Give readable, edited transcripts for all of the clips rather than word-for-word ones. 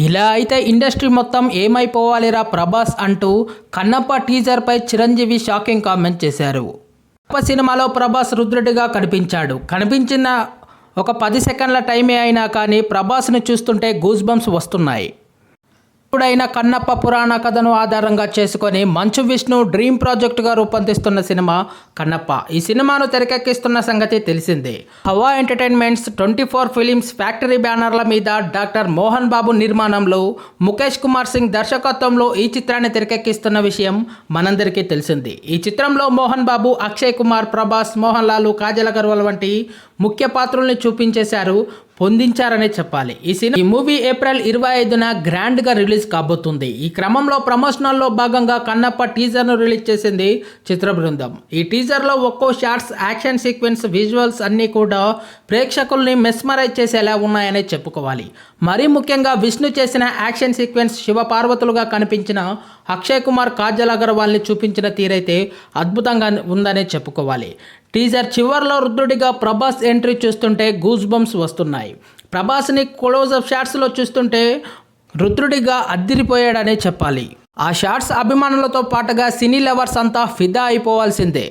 ఇలా అయితే ఇండస్ట్రీ మొత్తం ఏమైపోవాలిరా ప్రభాస్ అంటూ కన్నప్ప టీజర్పై చిరంజీవి షాకింగ్ కామెంట్ చేశారు. కన్నప్ప సినిమాలో ప్రభాస్ రుద్రుడిగా కనిపించిన ఒక 10 సెకండ్ల టైమే అయినా కానీ ప్రభాస్ని చూస్తుంటే గూస్ బంప్స్ వస్తున్నాయి. ఇప్పుడైన కన్నప్ప పురాణ కథను ఆధారంగా చేసుకొని మంచు విష్ణు డ్రీమ్ ప్రాజెక్టుగా రూపొందిస్తున్న సినిమా కన్నప్ప. ఈ సినిమాను తెరకెక్కిస్తున్న సంగతి తెలిసిందే. హవా ఎంటర్టైన్మెంట్స్ 24 ఫిలిమ్స్ ఫ్యాక్టరీ బ్యానర్ల మీద డాక్టర్ మోహన్ బాబు నిర్మాణంలో ముఖేష్ కుమార్ సింగ్ దర్శకత్వంలో ఈ చిత్రాన్ని తెరకెక్కిస్తున్న విషయం మనందరికీ తెలిసింది. ఈ చిత్రంలో మోహన్ బాబు, అక్షయ్ కుమార్, ప్రభాస్, మోహన్ లాల్, కాజల్ అగర్వాల్ వంటి ముఖ్య పాత్రల్ని పొందించారనే చెప్పాలి. ఈ మూవీ ఏప్రిల్ 25న గ్రాండ్గా రిలీజ్ కాబోతుంది. ఈ క్రమంలో ప్రమోషనల్లో భాగంగా కన్నప్ప టీజర్ను రిలీజ్ చేసింది చిత్ర బృందం. ఈ టీజర్లో ఒక్కో షార్ట్స్, యాక్షన్ సీక్వెన్స్, విజువల్స్ అన్నీ కూడా ప్రేక్షకుల్ని మెస్మరైజ్ చేసేలా ఉన్నాయనే చెప్పుకోవాలి. మరీ ముఖ్యంగా విష్ణు చేసిన యాక్షన్ సీక్వెన్స్, శివ పార్వతులుగా కనిపించిన అక్షయ్ కుమార్, కాజల్ అగర్వాల్ని చూపించిన తీరైతే అద్భుతంగా ఉందనే చెప్పుకోవాలి. టీజర్ చివర్లో రుద్రుడిగా ప్రభాస్ ఎంట్రీ చూస్తుంటే గూస్ బంప్స్ వస్తున్నాయి. ప్రభాస్ని క్లోజప్ షాట్స్లో చూస్తుంటే రుద్రుడిగా అద్దిరిపోయాడనే చెప్పాలి. ఆ షాట్స్ అభిమానులతో పాటుగా సినీ లవర్స్ అంతా ఫిదా అయిపోవాల్సిందే.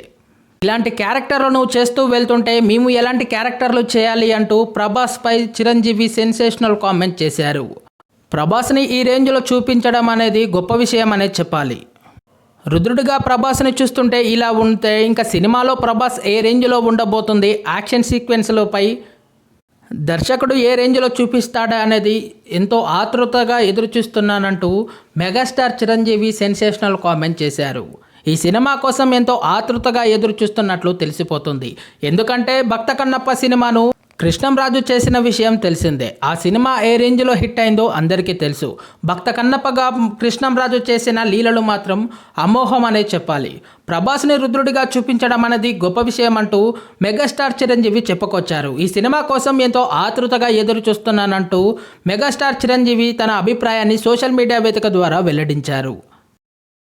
ఇలాంటి క్యారెక్టర్లను చేస్తూ వెళ్తుంటే మేము ఎలాంటి క్యారెక్టర్లు చేయాలి అంటూ ప్రభాస్పై చిరంజీవి సెన్సేషనల్ కామెంట్ చేశారు. ప్రభాస్ని ఈ రేంజ్లో చూపించడం అనేది గొప్ప విషయం అనే చెప్పాలి. రుద్రుడిగా ప్రభాస్ని చూస్తుంటే ఇలా ఉంటే ఇంకా సినిమాలో ప్రభాస్ ఏ రేంజ్లో ఉండబోతుంది, యాక్షన్ సీక్వెన్స్లపై దర్శకుడు ఏ రేంజ్లో చూపిస్తాడా అనేది ఎంతో ఆతృతగా ఎదురుచూస్తున్నానంటూ మెగాస్టార్ చిరంజీవి సెన్సేషనల్ కామెంట్ చేశారు. ఈ సినిమా కోసం ఎంతో ఆతృతగా ఎదురుచూస్తున్నట్లు తెలిసిపోతుంది. ఎందుకంటే భక్త కన్నప్ప సినిమాను కృష్ణంరాజు చేసిన విషయం తెలిసిందే. ఆ సినిమా ఏ రేంజ్లో హిట్ అయిందో అందరికీ తెలుసు. భక్త కన్నప్పగా కృష్ణంరాజు చేసిన లీలలు మాత్రం అమోఘం అనే చెప్పాలి. ప్రభాస్ని రుద్రుడిగా చూపించడం అనేది గొప్ప విషయం అంటూ మెగాస్టార్ చిరంజీవి చెప్పుకొచ్చారు. ఈ సినిమా కోసం ఎంతో ఆతృతగా ఎదురు చూస్తున్నానంటూ మెగాస్టార్ చిరంజీవి తన అభిప్రాయాన్ని సోషల్ మీడియా వేదిక ద్వారా వెల్లడించారు.